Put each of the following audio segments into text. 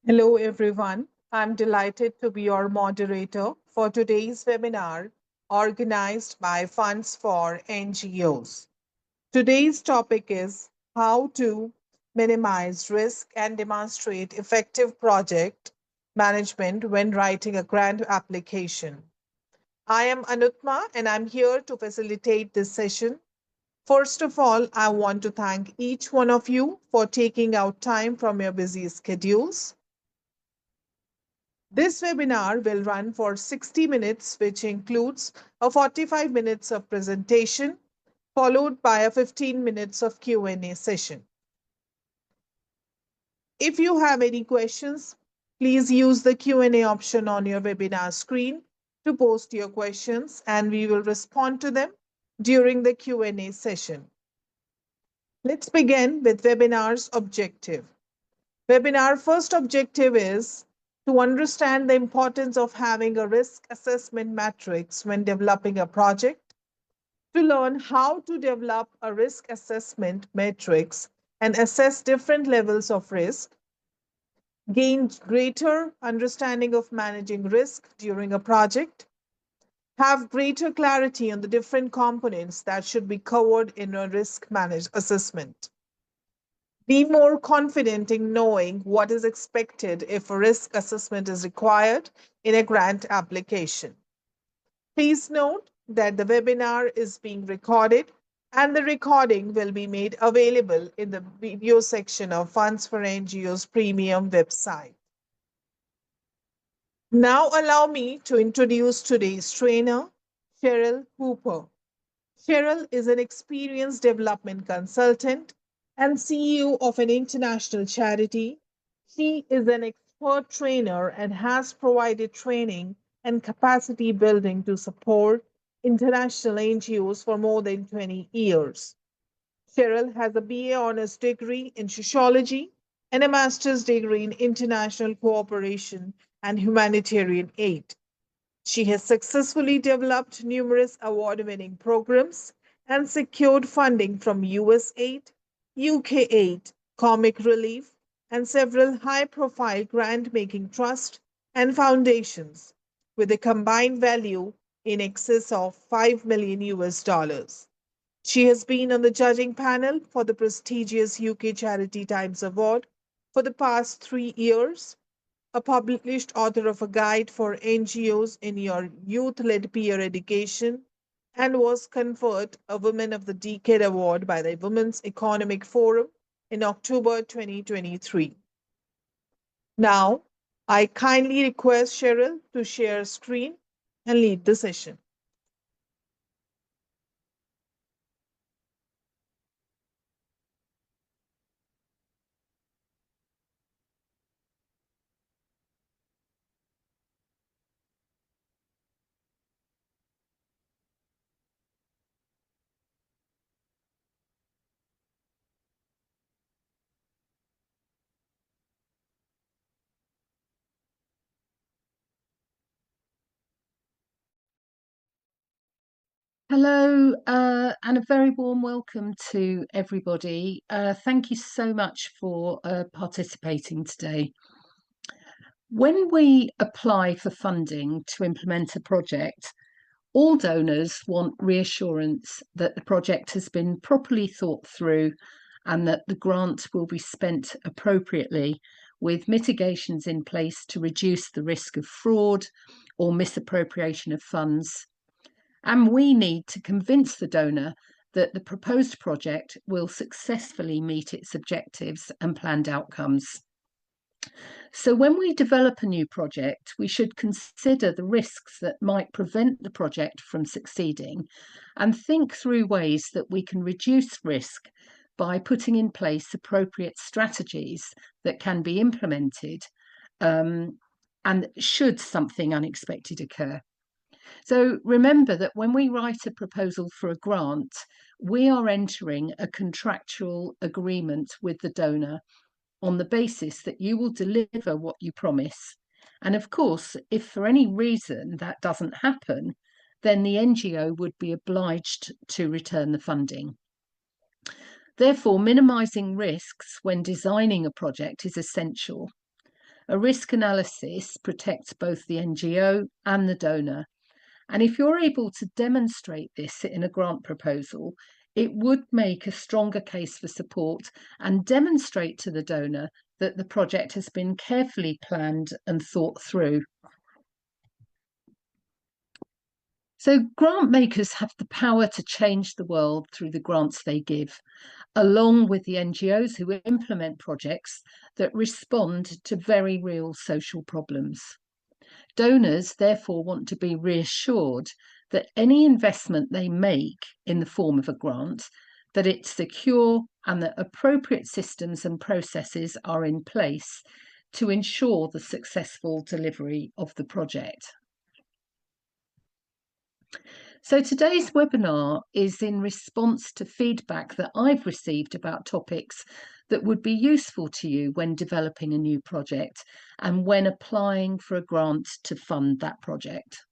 Hello, everyone. I'm delighted to be your moderator for today's webinar organized by Funds for NGOs. Today's topic is how to minimize risk and demonstrate effective project management when writing a grant application. I am Anutma and I'm here to facilitate this session. First of all, I want to thank each one of you for taking out time from your busy schedules. This webinar will run for 60 minutes, which includes a 45 minutes of presentation, followed by a 15 minutes of Q&A session. If you have any questions, please use the Q&A option on your webinar screen to post your questions, and we will respond to them during the Q&A session. Let's begin with webinar's objective. Webinar first objective is to understand the importance of having a risk assessment matrix when developing a project, to learn how to develop a risk assessment matrix and assess different levels of risk, gain greater understanding of managing risk during a project, have greater clarity on the different components that should be covered in a risk assessment. Be more confident in knowing what is expected if a risk assessment is required in a grant application. Please note that the webinar is being recorded and the recording will be made available in the video section of Funds for NGOs premium website. Now allow me to introduce today's trainer, Cheryl Hooper. Cheryl is an experienced development consultant and CEO of an international charity. She is an expert trainer and has provided training and capacity building to support international NGOs for more than 20 years. Cheryl has a BA honors degree in sociology and a master's degree in international cooperation and humanitarian aid. She has successfully developed numerous award-winning programs and secured funding from USAID, UK Aid, Comic Relief, and several high-profile grant-making trusts and foundations with a combined value in excess of $5 million US. She has been on the judging panel for the prestigious UK Charity Times Award for the past 3 years, a published author of a guide for NGOs in your youth-led peer education, and was conferred a Women of the Decade Award by the Women's Economic Forum in October 2023. Now, I kindly request Cheryl to share screen and lead the session. Hello, and a very warm welcome to everybody. Thank you so much for participating today. When we apply for funding to implement a project, all donors want reassurance that the project has been properly thought through and that the grant will be spent appropriately with mitigations in place to reduce the risk of fraud or misappropriation of funds. And we need to convince the donor that the proposed project will successfully meet its objectives and planned outcomes. So when we develop a new project, we should consider the risks that might prevent the project from succeeding and think through ways that we can reduce risk by putting in place appropriate strategies that can be implemented and should something unexpected occur. So remember that when we write a proposal for a grant, we are entering a contractual agreement with the donor on the basis that you will deliver what you promise. And of course, if for any reason that doesn't happen, then the NGO would be obliged to return the funding. Therefore, minimising risks when designing a project is essential. A risk analysis protects both the NGO and the donor. And if you're able to demonstrate this in a grant proposal, it would make a stronger case for support and demonstrate to the donor that the project has been carefully planned and thought through. So grant makers have the power to change the world through the grants they give, along with the NGOs who implement projects that respond to very real social problems. Donors therefore want to be reassured that any investment they make in the form of a grant, that it's secure and that appropriate systems and processes are in place to ensure the successful delivery of the project. So today's webinar is in response to feedback that I've received about topics that would be useful to you when developing a new project and when applying for a grant to fund that project.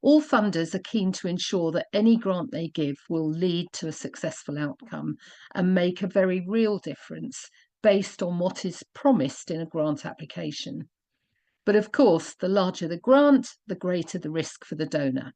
All funders are keen to ensure that any grant they give will lead to a successful outcome and make a very real difference based on what is promised in a grant application. But of course, the larger the grant, the greater the risk for the donor.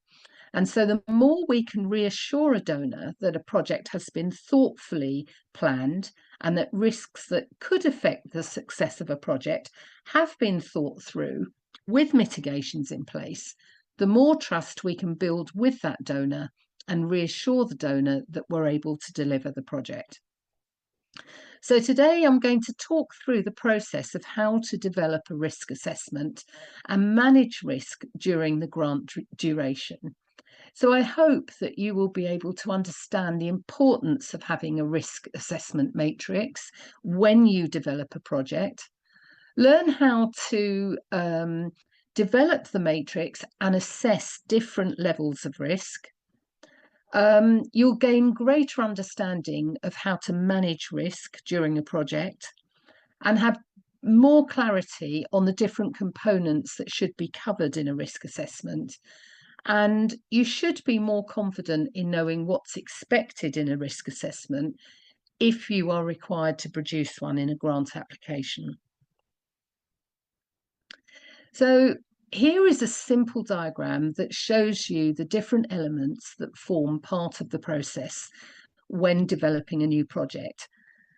And so the more we can reassure a donor that a project has been thoughtfully planned and that risks that could affect the success of a project have been thought through with mitigations in place, the more trust we can build with that donor and reassure the donor that we're able to deliver the project. So today I'm going to talk through the process of how to develop a risk assessment and manage risk during the grant duration. So I hope that you will be able to understand the importance of having a risk assessment matrix when you develop a project, learn how to develop the matrix and assess different levels of risk. You'll gain greater understanding of how to manage risk during a project and have more clarity on the different components that should be covered in a risk assessment. And you should be more confident in knowing what's expected in a risk assessment if you are required to produce one in a grant application. So here is a simple diagram that shows you the different elements that form part of the process when developing a new project.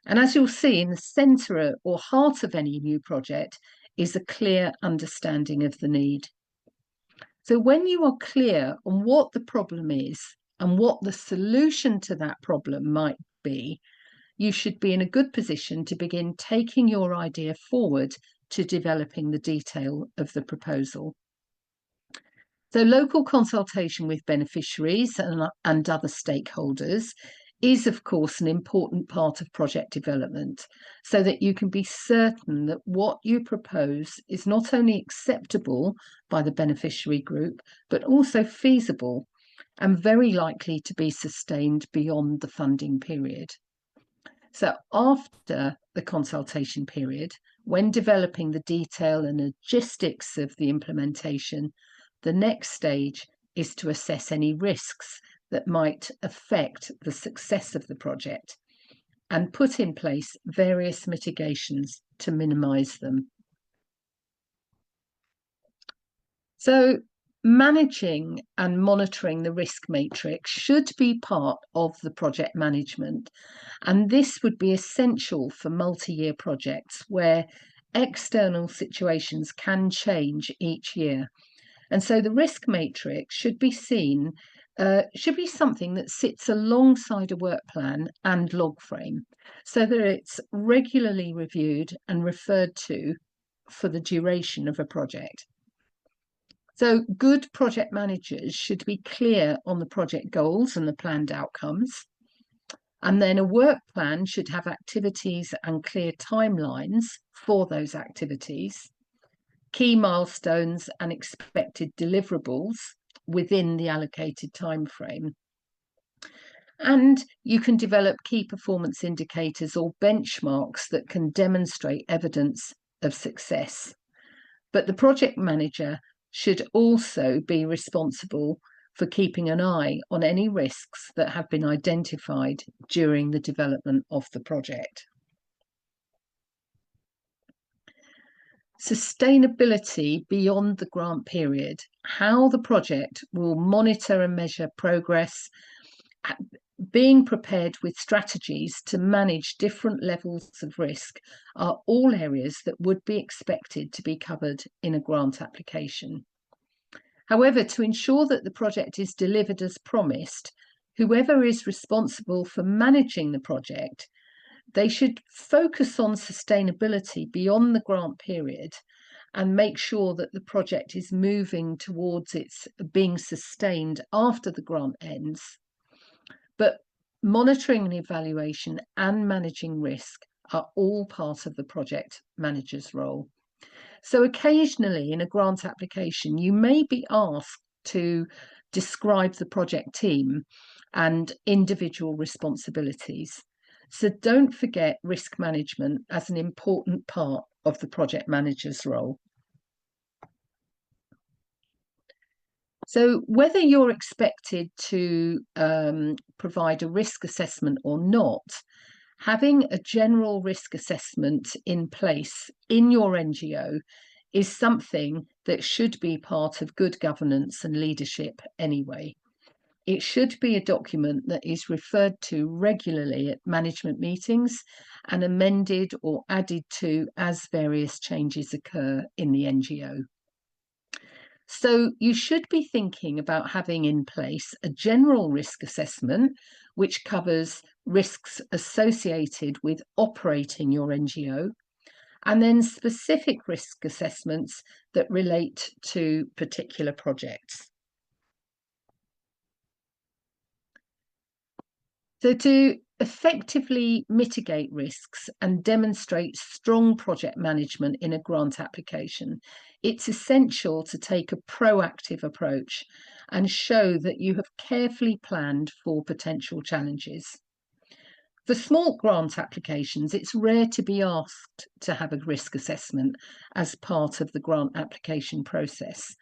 And as you'll see, in the centre or heart of any new project is a clear understanding of the need. So when you are clear on what the problem is and what the solution to that problem might be, you should be in a good position to begin taking your idea forward to developing the detail of the proposal. So local consultation with beneficiaries and other stakeholders is, of course, an important part of project development, so that you can be certain that what you propose is not only acceptable by the beneficiary group, but also feasible and very likely to be sustained beyond the funding period. So after the consultation period, when developing the detail and logistics of the implementation, the next stage is to assess any risks that might affect the success of the project and put in place various mitigations to minimise them. So managing and monitoring the risk matrix should be part of the project management, and this would be essential for multi-year projects where external situations can change each year. And so the risk matrix should be seen should be something that sits alongside a work plan and log frame, so that it's regularly reviewed and referred to for the duration of a project. So good project managers should be clear on the project goals and the planned outcomes. And then a work plan should have activities and clear timelines for those activities, key milestones and expected deliverables within the allocated time frame. And you can develop key performance indicators or benchmarks that can demonstrate evidence of success. But the project manager should also be responsible for keeping an eye on any risks that have been identified during the development of the project. Sustainability beyond the grant period, how the project will monitor and measure progress, being prepared with strategies to manage different levels of risk are all areas that would be expected to be covered in a grant application. However, to ensure that the project is delivered as promised, whoever is responsible for managing the project, they should focus on sustainability beyond the grant period and make sure that the project is moving towards its being sustained after the grant ends. But monitoring and evaluation and managing risk are all part of the project manager's role. So occasionally in a grant application, you may be asked to describe the project team and individual responsibilities. So don't forget risk management as an important part of the project manager's role. So whether you're expected to provide a risk assessment or not, having a general risk assessment in place in your NGO is something that should be part of good governance and leadership anyway. It should be a document that is referred to regularly at management meetings and amended or added to as various changes occur in the NGO. So you should be thinking about having in place a general risk assessment, which covers risks associated with operating your NGO, and then specific risk assessments that relate to particular projects. So to effectively mitigate risks and demonstrate strong project management in a grant application, it's essential to take a proactive approach and show that you have carefully planned for potential challenges. For small grant applications, it's rare to be asked to have a risk assessment as part of the grant application process.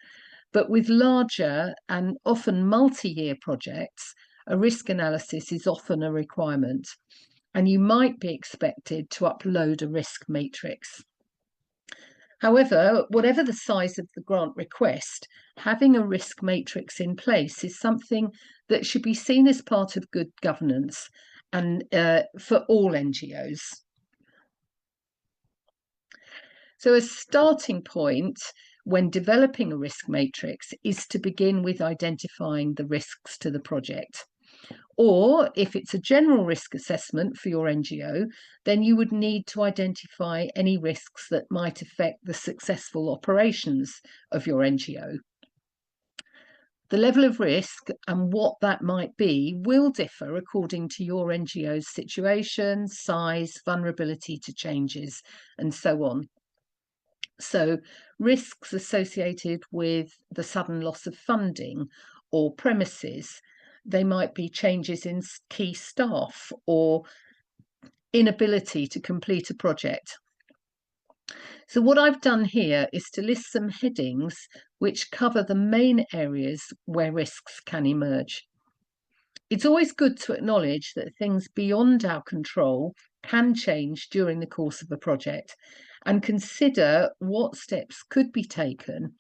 But with larger and often multi-year projects, a risk analysis is often a requirement, and you might be expected to upload a risk matrix. However, whatever the size of the grant request, having a risk matrix in place is something that should be seen as part of good governance and for all NGOs. So a starting point when developing a risk matrix is to begin with identifying the risks to the project. Or if it's a general risk assessment for your NGO, then you would need to identify any risks that might affect the successful operations of your NGO. The level of risk and what that might be will differ according to your NGO's situation, size, vulnerability to changes, and so on. So risks associated with the sudden loss of funding or premises, they might be changes in key staff or inability to complete a project. So what I've done here is to list some headings which cover the main areas where risks can emerge. It's always good to acknowledge that things beyond our control can change during the course of a project and consider what steps could be taken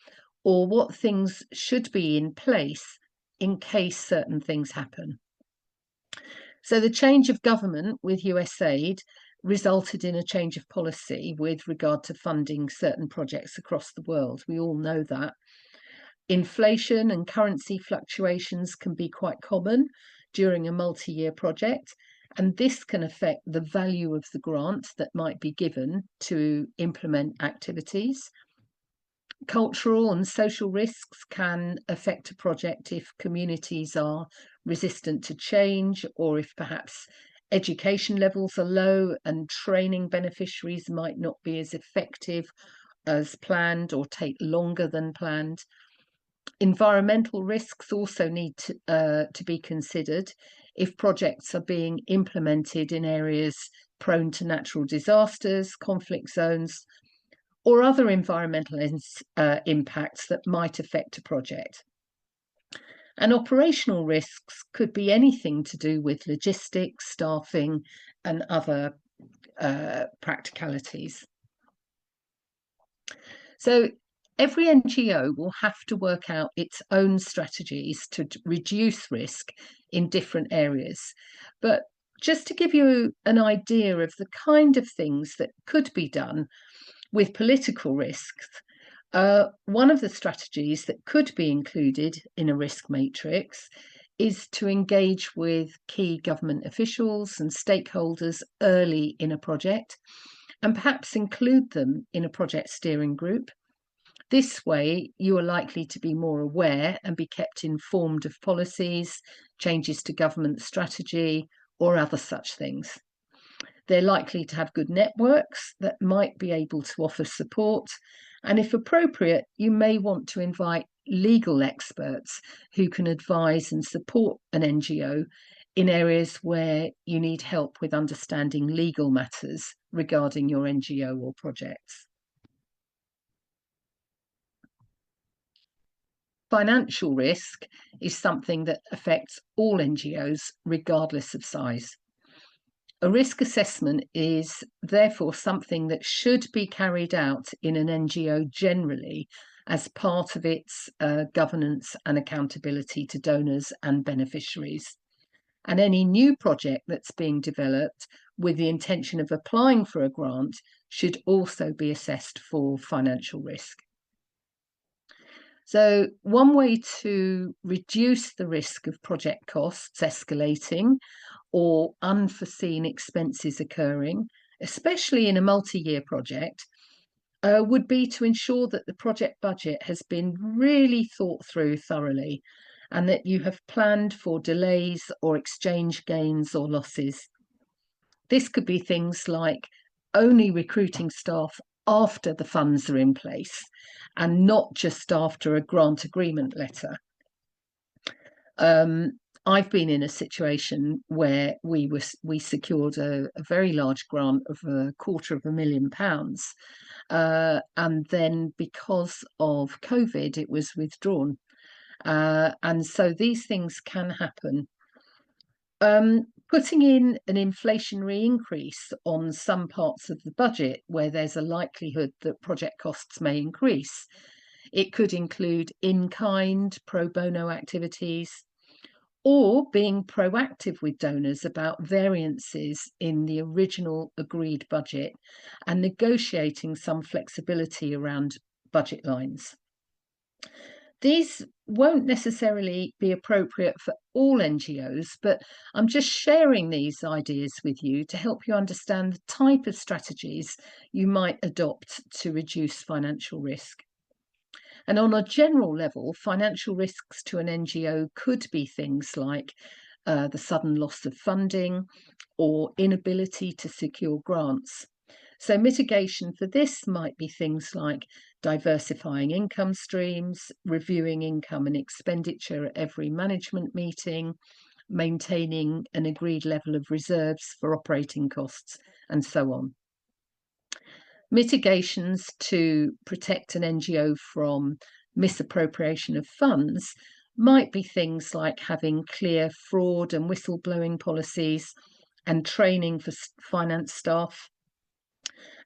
or what things should be in place in case certain things happen. So the change of government with USAID resulted in a change of policy with regard to funding certain projects across the world. We all know that. Inflation and currency fluctuations can be quite common during a multi-year project, and this can affect the value of the grant that might be given to implement activities. Cultural and social risks can affect a project if communities are resistant to change, or if perhaps education levels are low and training beneficiaries might not be as effective as planned or take longer than planned. Environmental risks also need to be considered if projects are being implemented in areas prone to natural disasters, conflict zones, or other environmental impacts that might affect a project. And operational risks could be anything to do with logistics, staffing, and other practicalities. So every NGO will have to work out its own strategies to reduce risk in different areas. But just to give you an idea of the kind of things that could be done with political risks, one of the strategies that could be included in a risk matrix is to engage with key government officials and stakeholders early in a project, and perhaps include them in a project steering group. This way, you are likely to be more aware and be kept informed of policies, changes to government strategy, or other such things. They're likely to have good networks that might be able to offer support. And if appropriate, you may want to invite legal experts who can advise and support an NGO in areas where you need help with understanding legal matters regarding your NGO or projects. Financial risk is something that affects all NGOs, regardless of size. A risk assessment is therefore something that should be carried out in an NGO generally as part of its governance and accountability to donors and beneficiaries. And any new project that's being developed with the intention of applying for a grant should also be assessed for financial risk. So one way to reduce the risk of project costs escalating or unforeseen expenses occurring, especially in a multi-year project, would be to ensure that the project budget has been really thought through thoroughly and that you have planned for delays or exchange gains or losses. This could be things like only recruiting staff after the funds are in place and not just after a grant agreement letter. I've been in a situation where we secured a very large grant of £250,000, and then because of COVID, it was withdrawn. And so these things can happen. Putting in an inflationary increase on some parts of the budget where there's a likelihood that project costs may increase. It could include in-kind pro bono activities, or being proactive with donors about variances in the original agreed budget and negotiating some flexibility around budget lines. These won't necessarily be appropriate for all NGOs, but I'm just sharing these ideas with you to help you understand the type of strategies you might adopt to reduce financial risk. And on a general level, financial risks to an NGO could be things like the sudden loss of funding or inability to secure grants. So mitigation for this might be things like diversifying income streams, reviewing income and expenditure at every management meeting, maintaining an agreed level of reserves for operating costs, and so on. Mitigations to protect an NGO from misappropriation of funds might be things like having clear fraud and whistleblowing policies and training for finance staff,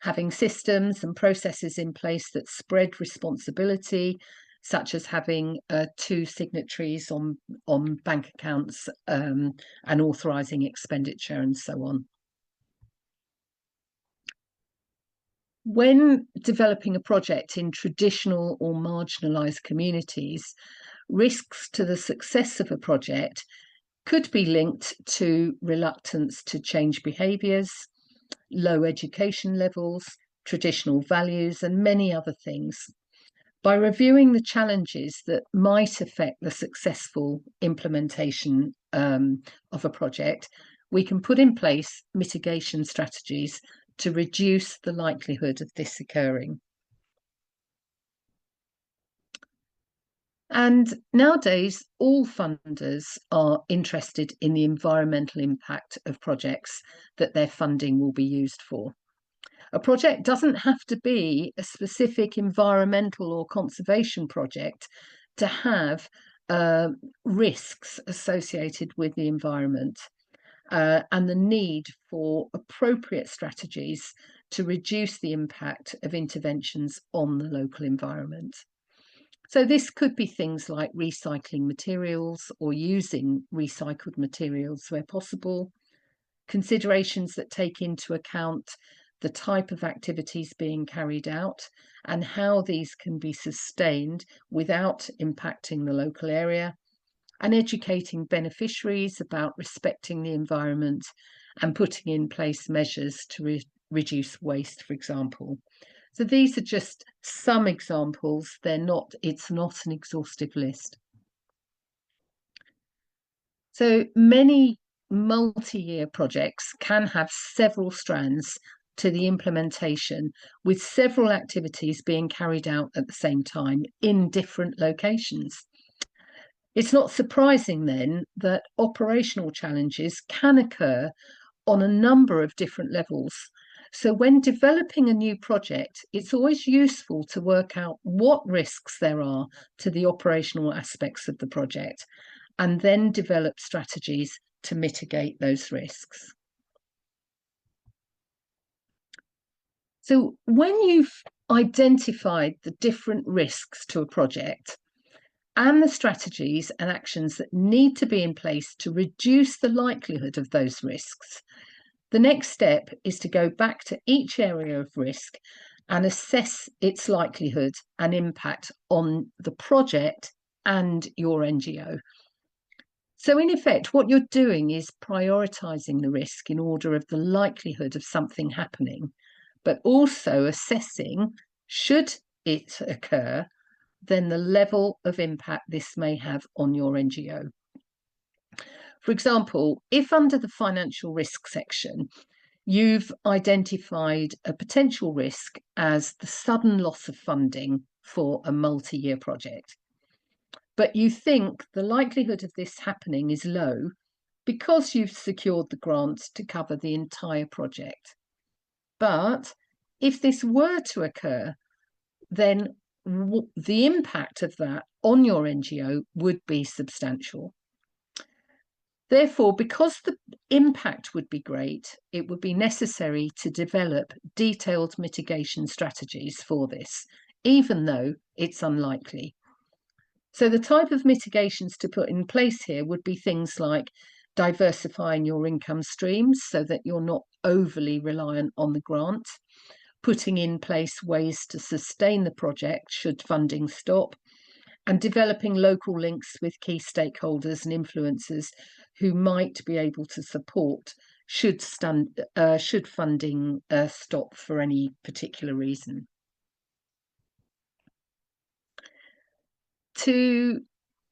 having systems and processes in place that spread responsibility, such as having two signatories on bank accounts and authorising expenditure and so on. When developing a project in traditional or marginalised communities, risks to the success of a project could be linked to reluctance to change behaviours, low education levels, traditional values, and many other things. By reviewing the challenges that might affect the successful implementation of a project, we can put in place mitigation strategies to reduce the likelihood of this occurring. And nowadays, all funders are interested in the environmental impact of projects that their funding will be used for. A project doesn't have to be a specific environmental or conservation project to have risks associated with the environment. and the need for appropriate strategies to reduce the impact of interventions on the local environment. So this could be things like recycling materials or using recycled materials where possible, considerations that take into account the type of activities being carried out and how these can be sustained without impacting the local area, and educating beneficiaries about respecting the environment and putting in place measures to reduce waste, for example. So these are just some examples. It's not an exhaustive list. So many multi-year projects can have several strands to the implementation, with several activities being carried out at the same time in different locations. It's not surprising then that operational challenges can occur on a number of different levels. So when developing a new project, it's always useful to work out what risks there are to the operational aspects of the project, and then develop strategies to mitigate those risks. So when you've identified the different risks to a project and the strategies and actions that need to be in place to reduce the likelihood of those risks, the next step is to go back to each area of risk and assess its likelihood and impact on the project and your NGO. So in effect, what you're doing is prioritising the risk in order of the likelihood of something happening, but also assessing, should it occur, then the level of impact this may have on your NGO. For example, if under the financial risk section, you've identified a potential risk as the sudden loss of funding for a multi-year project, but you think the likelihood of this happening is low because you've secured the grants to cover the entire project. But if this were to occur, then the impact of that on your NGO would be substantial. Therefore, because the impact would be great, it would be necessary to develop detailed mitigation strategies for this, even though it's unlikely. So the type of mitigations to put in place here would be things like diversifying your income streams so that you're not overly reliant on the grant, putting in place ways to sustain the project should funding stop, and developing local links with key stakeholders and influencers who might be able to support should funding stop for any particular reason. To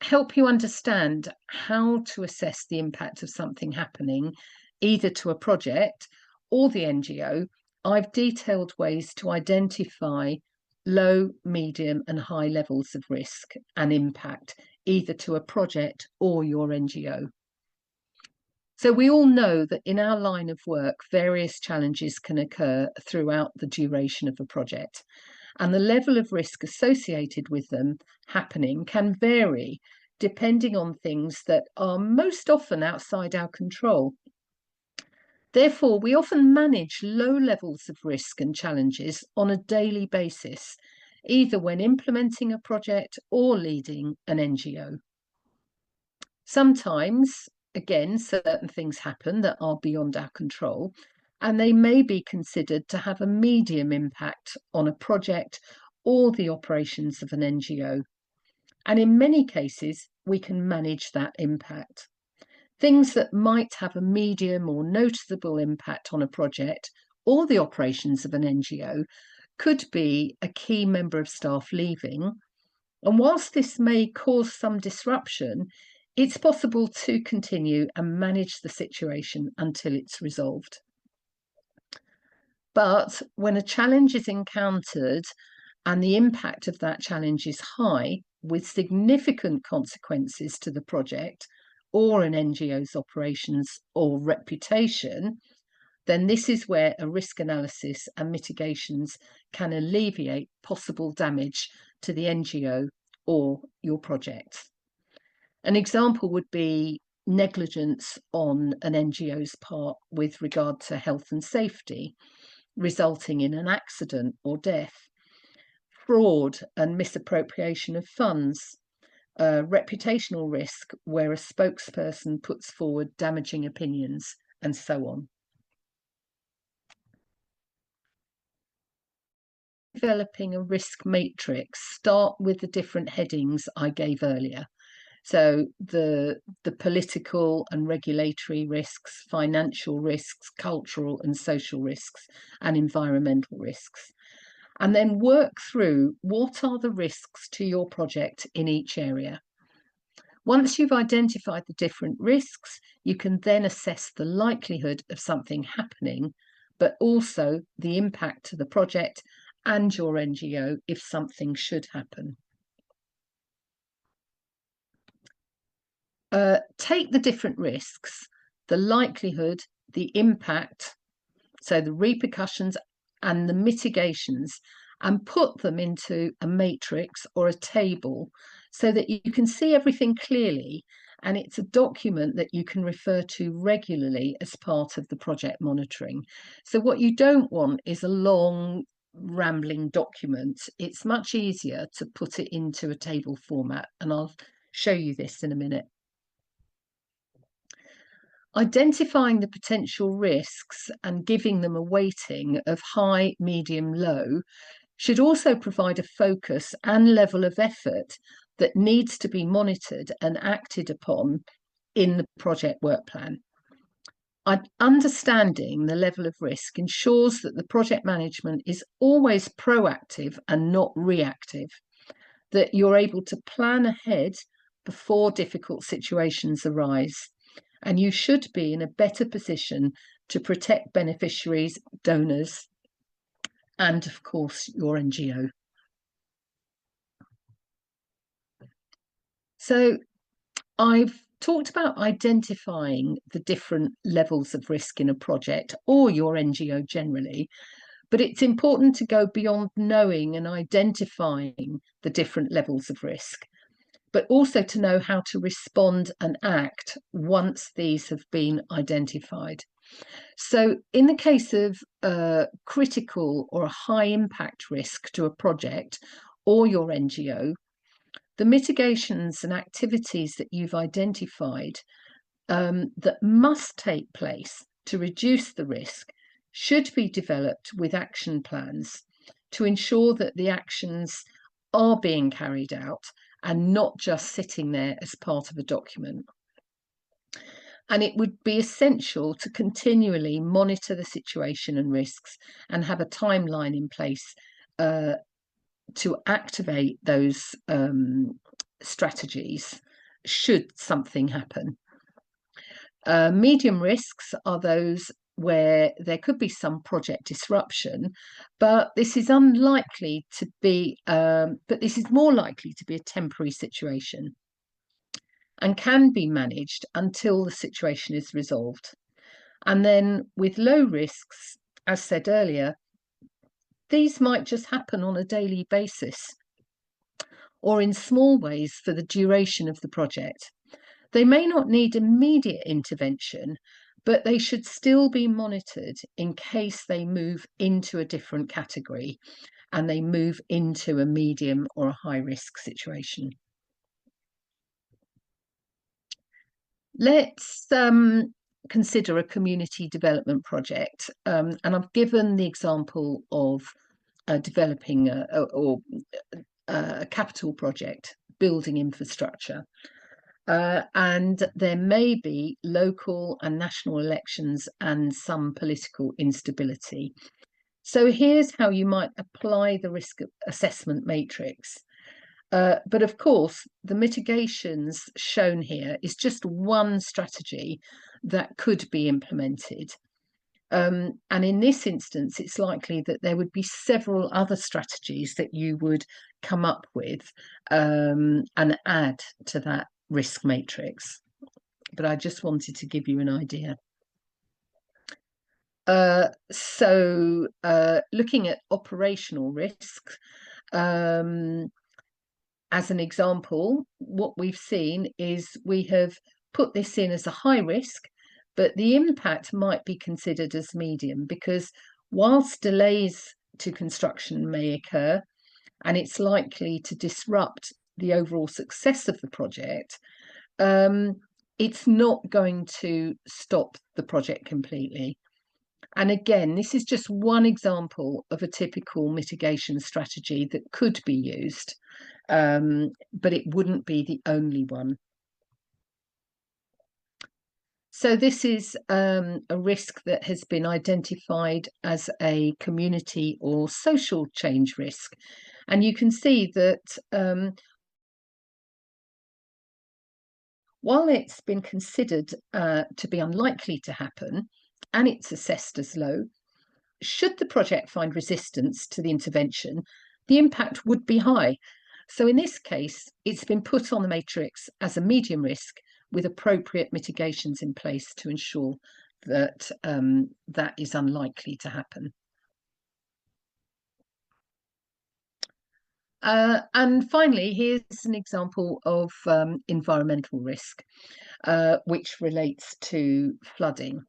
help you understand how to assess the impact of something happening, either to a project or the NGO, I've detailed ways to identify low, medium, and high levels of risk and impact, either to a project or your NGO. So we all know that in our line of work, various challenges can occur throughout the duration of a project, and the level of risk associated with them happening can vary depending on things that are most often outside our control. Therefore, we often manage low levels of risk and challenges on a daily basis, either when implementing a project or leading an NGO. Sometimes, again, certain things happen that are beyond our control, and they may be considered to have a medium impact on a project or the operations of an NGO. And in many cases, we can manage that impact. Things that might have a medium or noticeable impact on a project or the operations of an NGO could be a key member of staff leaving. And whilst this may cause some disruption, it's possible to continue and manage the situation until it's resolved. But when a challenge is encountered and the impact of that challenge is high, with significant consequences to the project or an NGO's operations or reputation, then this is where a risk analysis and mitigations can alleviate possible damage to the NGO or your project. An example would be negligence on an NGO's part with regard to health and safety, resulting in an accident or death, fraud and misappropriation of funds, reputational risk where a spokesperson puts forward damaging opinions, and so on. Developing a risk matrix, start with the different headings I gave earlier. So the political and regulatory risks, financial risks, cultural and social risks, and environmental risks. And then work through what are the risks to your project in each area. Once you've identified the different risks, you can then assess the likelihood of something happening, but also the impact to the project and your NGO if something should happen. Take the different risks, the likelihood, the impact, so the repercussions and the mitigations, and put them into a matrix or a table so that you can see everything clearly, and it's a document that you can refer to regularly as part of the project monitoring. So what you don't want is a long rambling document. It's much easier to put it into a table format, and I'll show you this in a minute. Identifying the potential risks and giving them a weighting of high, medium, low should also provide a focus and level of effort that needs to be monitored and acted upon in the project work plan. Understanding the level of risk ensures that the project management is always proactive and not reactive, that you're able to plan ahead before difficult situations arise, and you should be in a better position to protect beneficiaries, donors, and of course your NGO. So I've talked about identifying the different levels of risk in a project or your NGO generally, but it's important to go beyond knowing and identifying the different levels of risk, but also to know how to respond and act once these have been identified. So in the case of a critical or a high impact risk to a project or your NGO, the mitigations and activities that you've identified that must take place to reduce the risk should be developed with action plans to ensure that the actions are being carried out and not just sitting there as part of a document. And it would be essential to continually monitor the situation and risks and have a timeline in place to activate those strategies should something happen. Medium risks are those where there could be some project disruption, but this is unlikely to be, but this is more likely to be a temporary situation and can be managed until the situation is resolved. And then with low risks, as said earlier, these might just happen on a daily basis or in small ways for the duration of the project. They may not need immediate intervention, but they should still be monitored in case they move into a different category and they move into a medium or a high risk situation. Let's consider a community development project, and I've given the example of developing a capital project, building infrastructure. And there may be local and national elections and some political instability. So here's how you might apply the risk assessment matrix. But of course, the mitigations shown here is just one strategy that could be implemented. And in this instance, it's likely that there would be several other strategies that you would come up with and add to that risk matrix. But I just wanted to give you an idea. Looking at operational risks, as an example, what we've seen is we have put this in as a high risk, but the impact might be considered as medium, because whilst delays to construction may occur and it's likely to disrupt the overall success of the project, it's not going to stop the project completely. And again, this is just one example of a typical mitigation strategy that could be used, but it wouldn't be the only one. So this is a risk that has been identified as a community or social change risk. And you can see that while it's been considered to be unlikely to happen, and it's assessed as low, should the project find resistance to the intervention, the impact would be high. So in this case, it's been put on the matrix as a medium risk with appropriate mitigations in place to ensure that that is unlikely to happen. And finally, here's an example of environmental risk, which relates to flooding.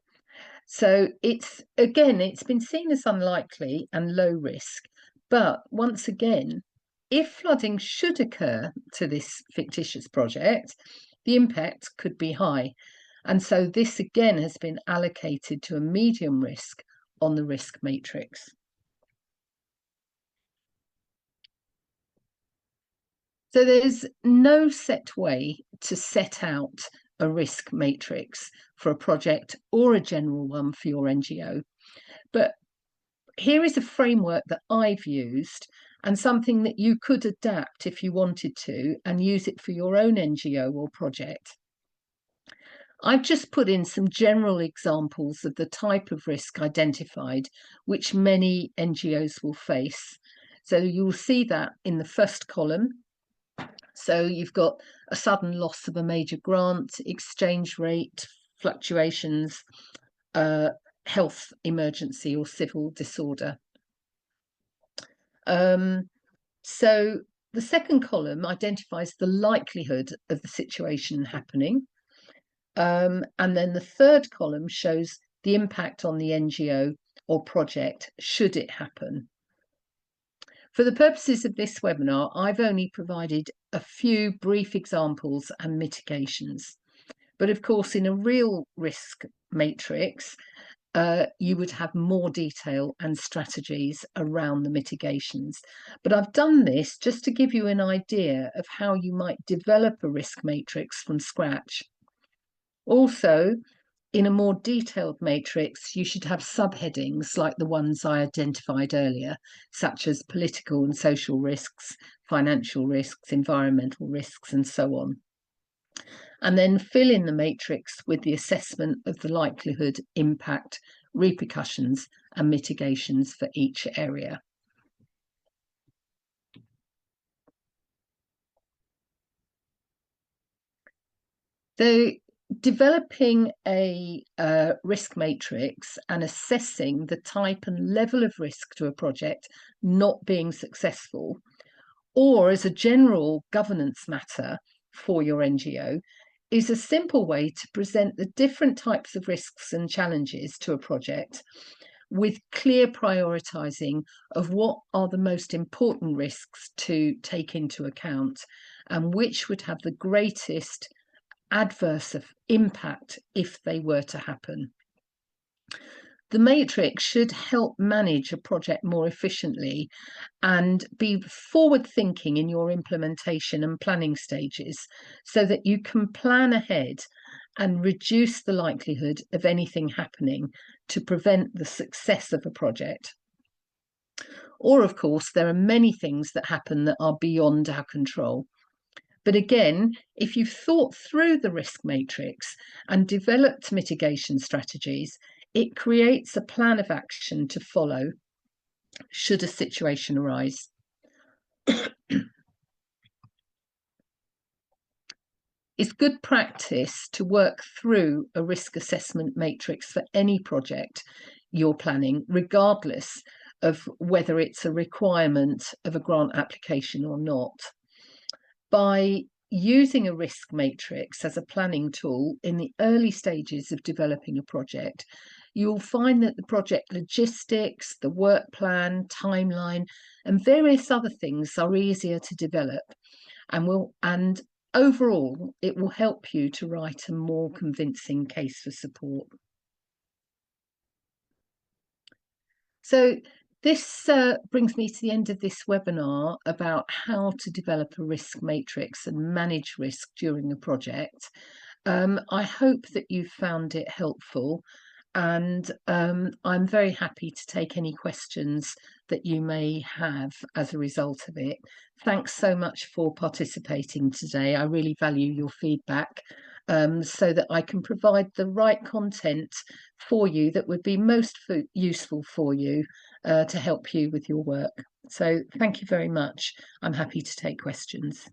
So it's been seen as unlikely and low risk. But once again, if flooding should occur to this fictitious project, the impact could be high. And so this again has been allocated to a medium risk on the risk matrix. So there's no set way to set out a risk matrix for a project or a general one for your NGO. But here is a framework that I've used and something that you could adapt if you wanted to and use it for your own NGO or project. I've just put in some general examples of the type of risk identified, which many NGOs will face. So you'll see that in the first column. So you've got a sudden loss of a major grant, exchange rate fluctuations, health emergency or civil disorder. So the second column identifies the likelihood of the situation happening. And then the third column shows the impact on the NGO or project should it happen. For the purposes of this webinar, I've only provided a few brief examples and mitigations. But of course, in a real risk matrix, you would have more detail and strategies around the mitigations. But I've done this just to give you an idea of how you might develop a risk matrix from scratch. Also, in a more detailed matrix, you should have subheadings like the ones I identified earlier, such as political and social risks, financial risks, environmental risks, and so on. And then fill in the matrix with the assessment of the likelihood, impact, repercussions, and mitigations for each area. So developing a risk matrix and assessing the type and level of risk to a project not being successful, or as a general governance matter for your NGO, is a simple way to present the different types of risks and challenges to a project with clear prioritizing of what are the most important risks to take into account and which would have the greatest adverse impact if they were to happen. The matrix should help manage a project more efficiently and be forward-thinking in your implementation and planning stages so that you can plan ahead and reduce the likelihood of anything happening to prevent the success of a project. Or, of course, there are many things that happen that are beyond our control. But again, if you've thought through the risk matrix and developed mitigation strategies, it creates a plan of action to follow should a situation arise. It's good practice to work through a risk assessment matrix for any project you're planning, regardless of whether it's a requirement of a grant application or not. By using a risk matrix as a planning tool in the early stages of developing a project, you'll find that the project logistics, the work plan, timeline, and various other things are easier to develop, and overall it will help you to write a more convincing case for support. So this brings me to the end of this webinar about how to develop a risk matrix and manage risk during a project. I hope that you found it helpful, and I'm very happy to take any questions that you may have as a result of it. Thanks so much for participating today. I really value your feedback, so that I can provide the right content for you that would be most useful for you to help you with your work. So thank you very much. I'm happy to take questions.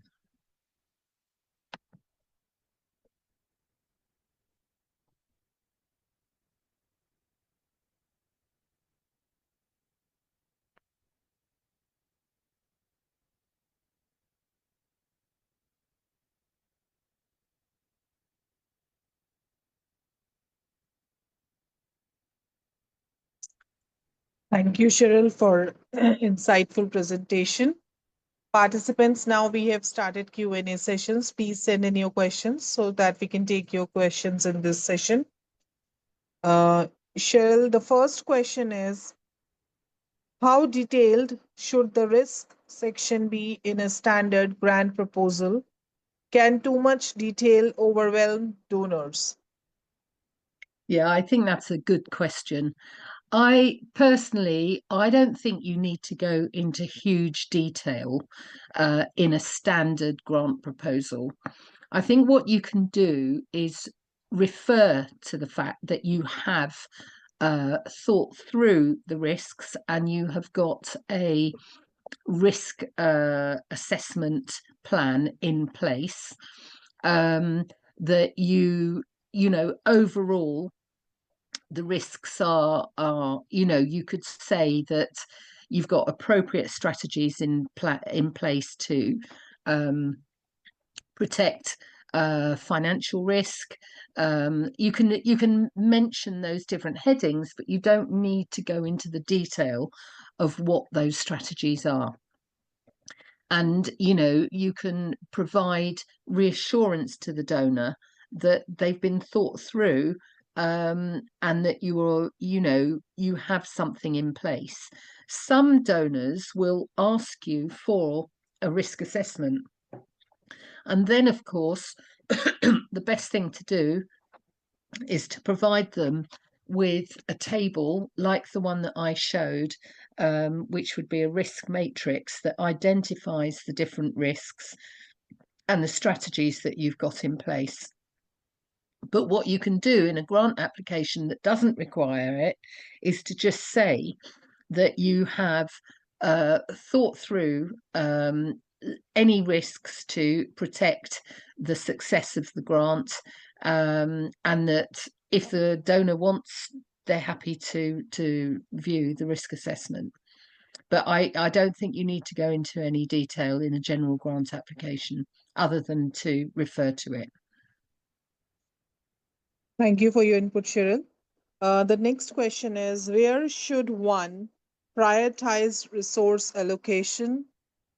Thank you, Cheryl, for insightful presentation. Participants, now we have started Q&A sessions. Please send in your questions so that we can take your questions in this session. Cheryl, the first question is, how detailed should the risk section be in a standard grant proposal? Can too much detail overwhelm donors? Yeah, I think that's a good question. I don't think you need to go into huge detail in a standard grant proposal. I think what you can do is refer to the fact that you have thought through the risks and you have got a risk assessment plan in place, that overall the risks are you could say that you've got appropriate strategies in place to protect financial risk. You can mention those different headings, but you don't need to go into the detail of what those strategies are. And you can provide reassurance to the donor that they've been thought through, and that you have something in place. Some donors will ask you for a risk assessment, and then of course the best thing to do is to provide them with a table like the one that I showed, which would be a risk matrix that identifies the different risks and the strategies that you've got in place. But what you can do in a grant application that doesn't require it is to just say that you have thought through any risks to protect the success of the grant, and that if the donor wants, they're happy to view the risk assessment. But I don't think you need to go into any detail in a general grant application other than to refer to it. Thank you for your input, Cheryl. The next question is, where should one prioritize resource allocation,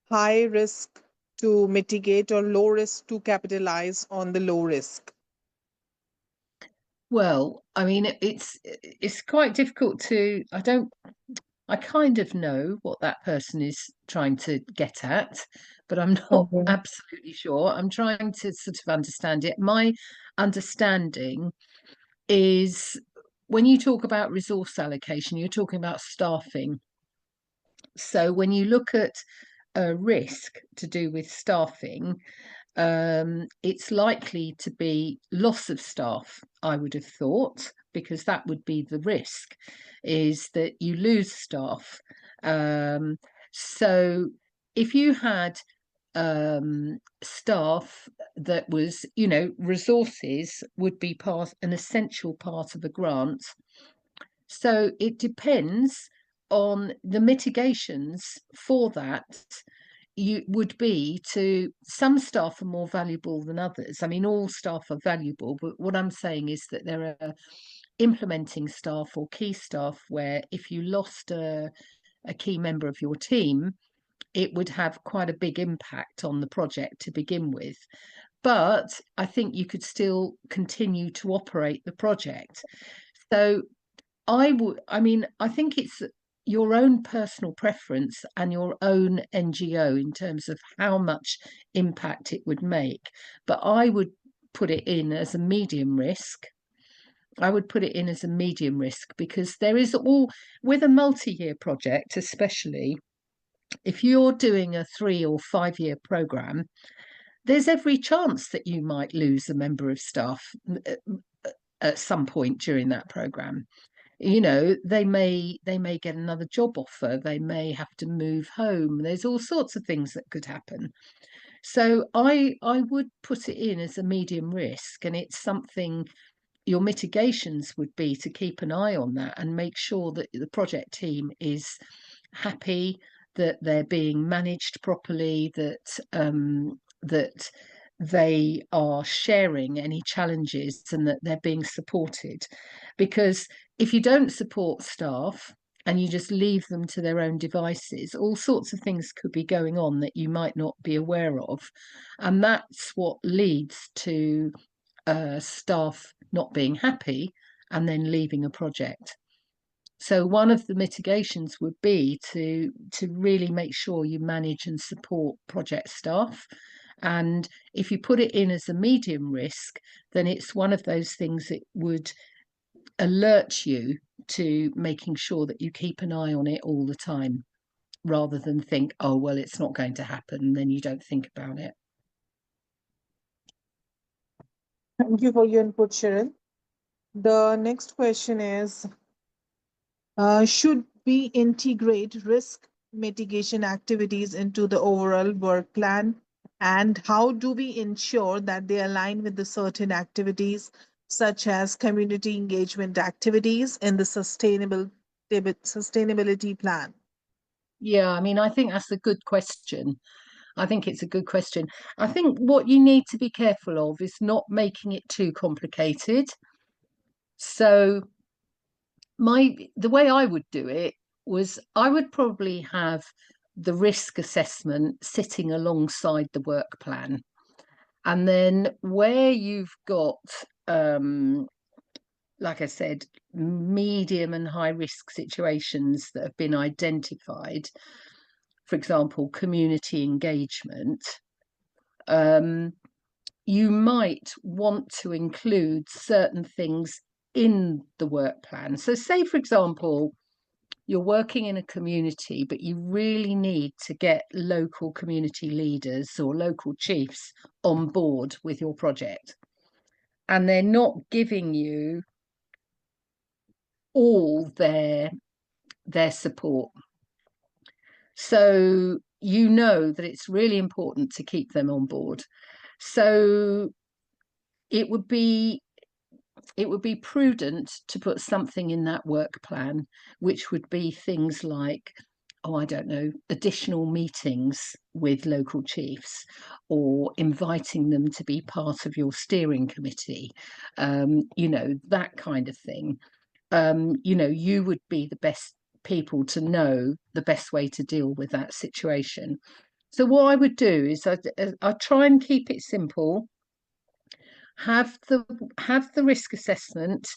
high risk to mitigate or low risk to capitalize on the low risk? Well, I mean, it's quite difficult to, I kind of know what that person is trying to get at, but I'm not Mhm. absolutely sure. I'm trying to sort of understand it. My understanding is when you talk about resource allocation, you're talking about staffing. So when you look at a risk to do with staffing, it's likely to be loss of staff, I would have thought, because that would be the risk, is that you lose staff. So if you had staff that was, resources would be an essential part of a grant. So it depends on the mitigations for that. you would be to some staff are more valuable than others. I mean, all staff are valuable, but what I'm saying is that there are implementing staff or key staff where if you lost a key member of your team, it would have quite a big impact on the project to begin with. But I think you could still continue to operate the project. So I mean, I think it's your own personal preference and your own NGO in terms of how much impact it would make. But I would put it in as a medium risk. I would put it in as a medium risk because there is all, with a multi-year project, especially if you're doing a 3 or 5 year program, there's every chance that you might lose a member of staff at some point during that program. You know, they may get another job offer, they may have to move home, there's all sorts of things that could happen. So I would put it in as a medium risk, and it's something your mitigations would be to keep an eye on that and make sure that the project team is happy, that they're being managed properly, that they are sharing any challenges and that they're being supported. Because if you don't support staff and you just leave them to their own devices, all sorts of things could be going on that you might not be aware of. And that's what leads to staff not being happy and then leaving a project. So one of the mitigations would be to really make sure you manage and support project staff. And if you put it in as a medium risk, then it's one of those things that would alert you to making sure that you keep an eye on it all the time, rather than think, oh, well, it's not going to happen, and then you don't think about it. Thank you for your input, Cheryl. The next question is, should we integrate risk mitigation activities into the overall work plan? And how do we ensure that they align with the certain activities, such as community engagement activities in the sustainability plan? Yeah, I mean, I think that's a good question. I think it's a good question. I think what you need to be careful of is not making it too complicated. So the way I would do it was I would probably have the risk assessment sitting alongside the work plan. And then where you've got like I said, medium and high risk situations that have been identified, for example, community engagement, you might want to include certain things in the work plan. So say, for example, you're working in a community, but you really need to get local community leaders or local chiefs on board with your project. And they're not giving you all their support. So you know that it's really important to keep them on board. So it would be prudent to put something in that work plan, which would be things like, oh, I don't know, additional meetings with local chiefs, or inviting them to be part of your steering committee, you know, that kind of thing. You know, you would be the best people to know the best way to deal with that situation. So what I would do is I try and keep it simple. Have the risk assessment,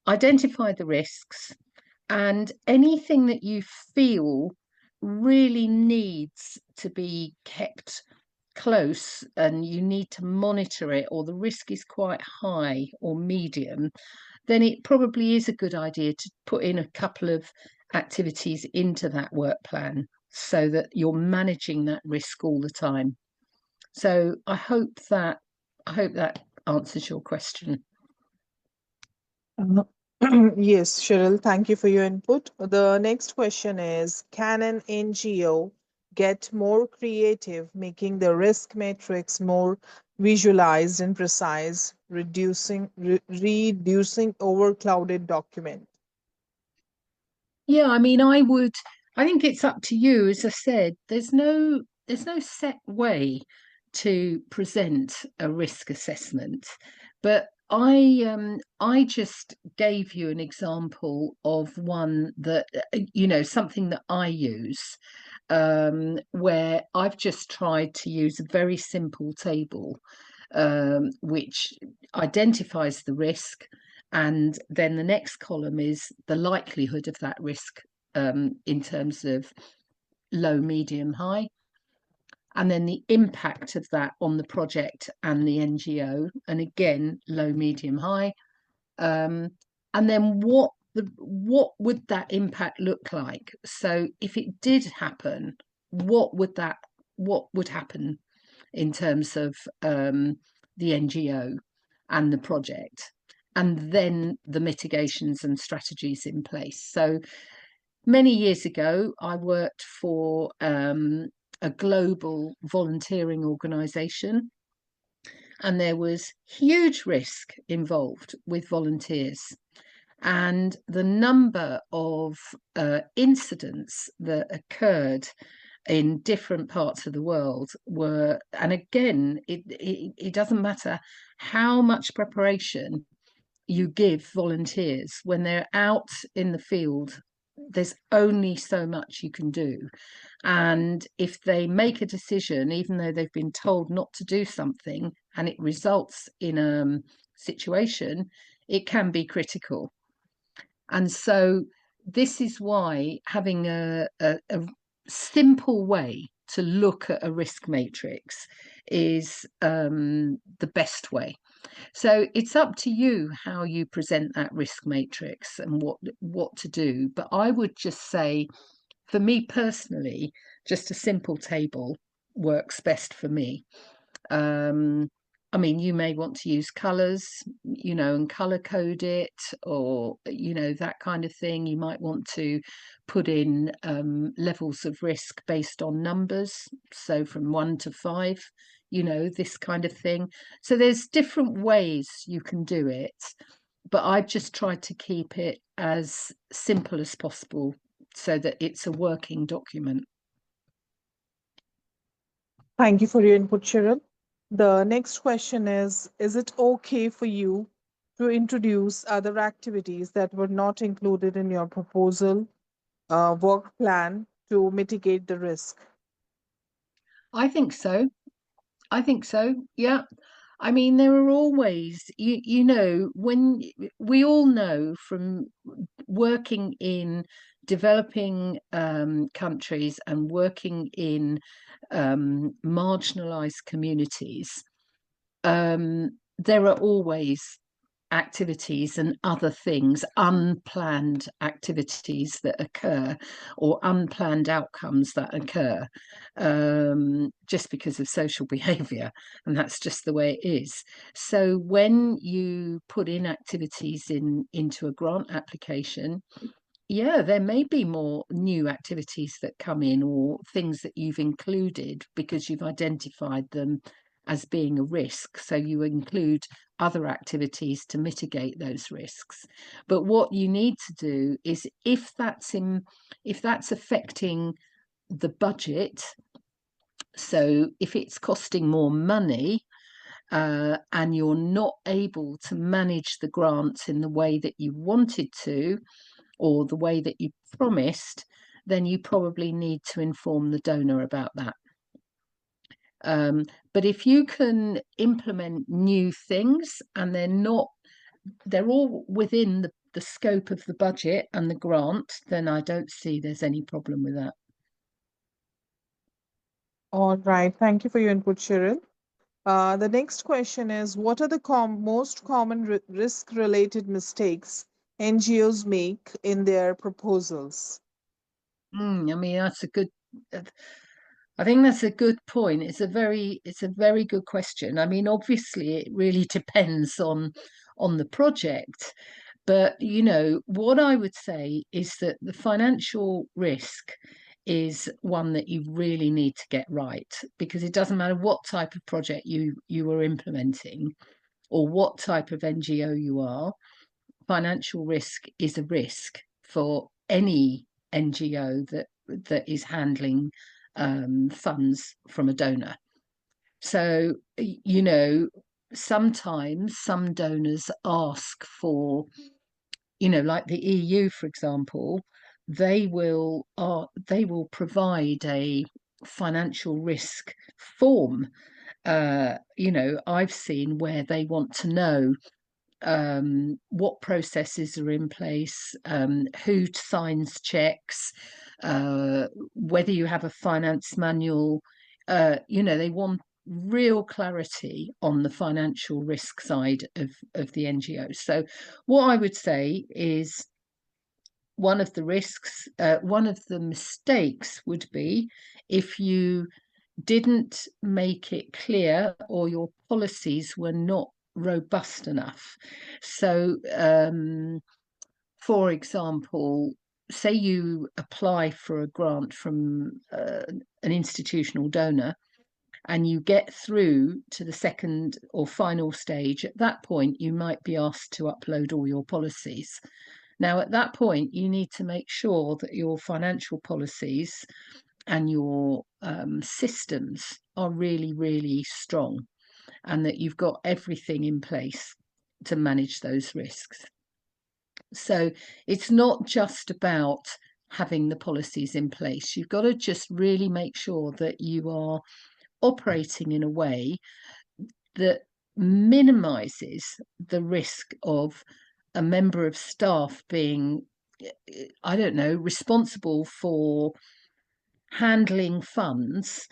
identify the risks, and anything that you feel really needs to be kept close and you need to monitor it, or the risk is quite high or medium, then it probably is a good idea to put in a couple of activities into that work plan so that you're managing that risk all the time. So I hope that answers your question. Uh, Yes, Cheryl, thank you for your input. The next question is, can an NGO get more creative, making the risk matrix more visualized and precise, reducing overclouded document? Yeah, I mean, I think it's up to you. As I said, there's no set way to present a risk assessment, but I just gave you an example of one that something that I use, where I've just tried to use a very simple table, which identifies the risk, and then the next column is the likelihood of that risk, in terms of low, medium, high, and then the impact of that on the project and the NGO, and again low, medium, high, and then what would that impact look like? So if it did happen, what would happen in terms of the NGO and the project, and then the mitigations and strategies in place. So many years ago, I worked for a global volunteering organisation, and there was huge risk involved with volunteers. And the number of incidents that occurred in different parts of the world were, and again, it doesn't matter how much preparation you give volunteers when they're out in the field, there's only so much you can do. And if they make a decision, even though they've been told not to do something, and it results in a situation, it can be critical. And so this is why having a simple way to look at a risk matrix is the best way. So it's up to you how you present that risk matrix and what to do. But I would just say, for me personally, just a simple table works best for me. I mean, you may want to use colours, and colour code it, or, that kind of thing. You might want to put in levels of risk based on numbers. So from 1 to 5, this kind of thing. So there's different ways you can do it, but I've just tried to keep it as simple as possible so that it's a working document. Thank you for your input, Cheryl. The next question is it okay for you to introduce other activities that were not included in your proposal work plan to mitigate the risk? I think so. Yeah. I mean, there are always, when we all know from working in developing countries and working in marginalized communities, there are always activities and other things, unplanned activities that occur, or unplanned outcomes that occur, just because of social behaviour, and that's just the way it is. So when you put in activities into a grant application, yeah, there may be more new activities that come in, or things that you've included because you've identified them as being a risk. So you include other activities to mitigate those risks. But what you need to do is, if that's affecting the budget, so if it's costing more money, and you're not able to manage the grants in the way that you wanted to, or the way that you promised, then you probably need to inform the donor about that. But if you can implement new things and they're all within the scope of the budget and the grant, then I don't see there's any problem with that. All right. Thank you for your input, Cheryl. The next question is, what are the most common risk-related mistakes NGOs make in their proposals? I mean, I think that's a good point. It's a very good question. I mean, obviously, it really depends on the project. But, what I would say is that the financial risk is one that you really need to get right, because it doesn't matter what type of project you are implementing, or what type of NGO you are. Financial risk is a risk for any NGO that is handling funds from a donor. So, sometimes some donors ask for, like the EU, for example, they will provide a financial risk form. I've seen where they want to know what processes are in place, who signs checks, whether you have a finance manual. They want real clarity on the financial risk side of the NGO. So what I would say is one of the mistakes would be if you didn't make it clear or your policies were not robust enough. So, for example, say you apply for a grant from an institutional donor and you get through to the second or final stage. At that point, you might be asked to upload all your policies. Now, at that point, you need to make sure that your financial policies and your systems are really, really strong, and that you've got everything in place to manage those risks. So it's not just about having the policies in place. You've got to just really make sure that you are operating in a way that minimizes the risk of a member of staff being, I don't know, responsible for handling funds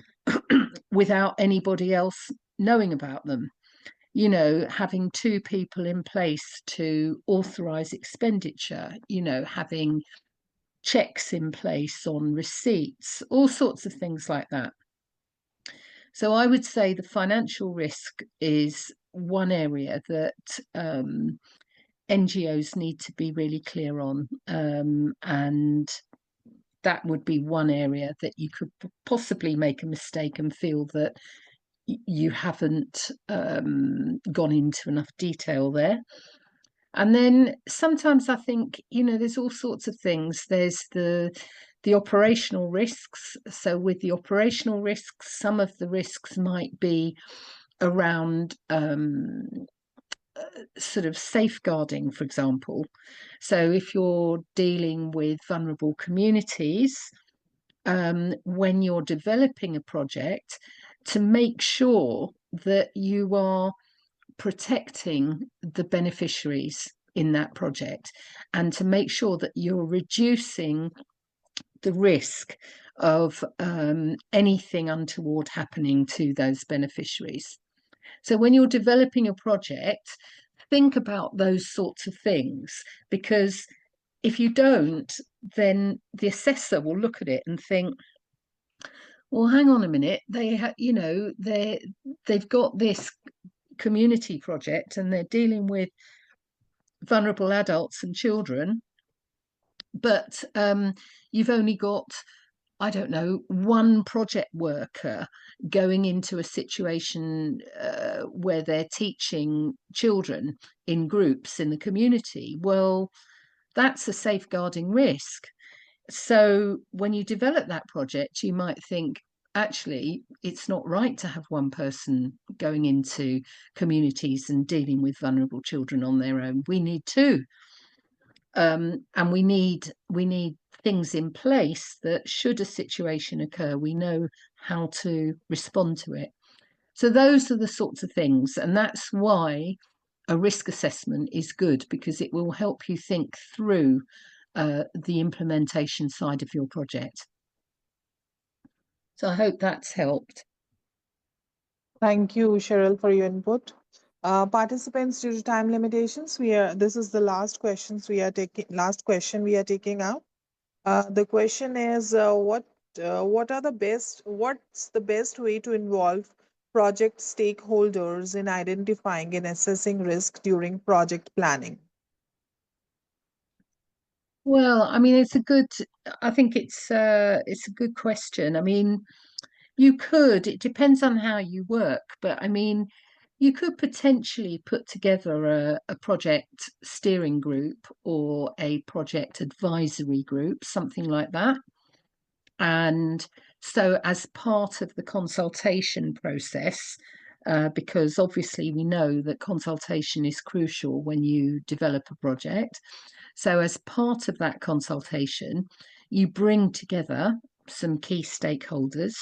without anybody else knowing about them. Having two people in place to authorize expenditure, having checks in place on receipts, all sorts of things like that. So I would say the financial risk is one area that NGOs need to be really clear on, and that would be one area that you could possibly make a mistake and feel that you haven't gone into enough detail there. And then sometimes I think, there's all sorts of things. There's the operational risks. So with the operational risks, some of the risks might be around sort of safeguarding, for example. So if you're dealing with vulnerable communities, when you're developing a project, to make sure that you are protecting the beneficiaries in that project, and to make sure that you're reducing the risk of anything untoward happening to those beneficiaries. So when you're developing a project, think about those sorts of things, because if you don't, then the assessor will look at it and think, well, hang on a minute, they've got this community project and they're dealing with vulnerable adults and children, but you've only got, I don't know, one project worker going into a situation where they're teaching children in groups in the community. Well, that's a safeguarding risk. So when you develop that project, you might think, actually, it's not right to have one person going into communities and dealing with vulnerable children on their own. We need two. And we need things in place that, should a situation occur, we know how to respond to it. So those are the sorts of things, and that's why a risk assessment is good, because it will help you think through the implementation side of your project. So I hope that's helped. Thank you, Cheryl, for your input. Participants, due to time limitations, this is the last question we are taking out. The question is, what's the best way to involve project stakeholders in identifying and assessing risk during project planning? Well, I mean, I think it's a good question. I mean, it depends on how you work, but I mean, you could potentially put together a project steering group or a project advisory group, something like that, and So as part of the consultation process, because obviously we know that consultation is crucial when you develop a project. So as part of that consultation, you bring together some key stakeholders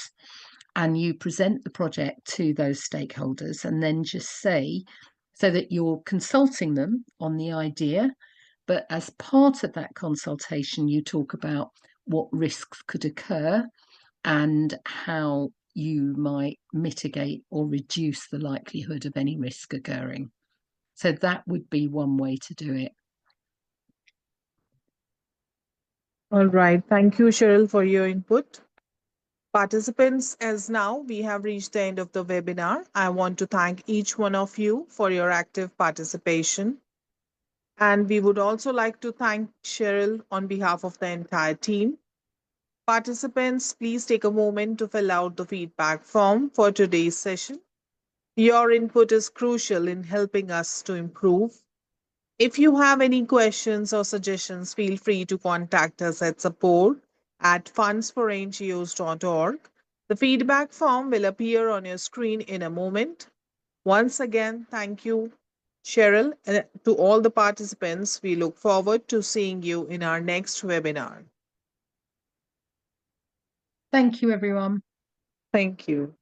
and you present the project to those stakeholders and then just say, so that you're consulting them on the idea, but as part of that consultation, you talk about what risks could occur and how you might mitigate or reduce the likelihood of any risk occurring. So that would be one way to do it. All right. Thank you, Cheryl, for your input. Participants, as now we have reached the end of the webinar, I want to thank each one of you for your active participation. And we would also like to thank Cheryl on behalf of the entire team. Participants, please take a moment to fill out the feedback form for today's session. Your input is crucial in helping us to improve. If you have any questions or suggestions, feel free to contact us at support@fundsforNGOs.org. The feedback form will appear on your screen in a moment. Once again, thank you, Cheryl, and to all the participants. We look forward to seeing you in our next webinar. Thank you, everyone. Thank you.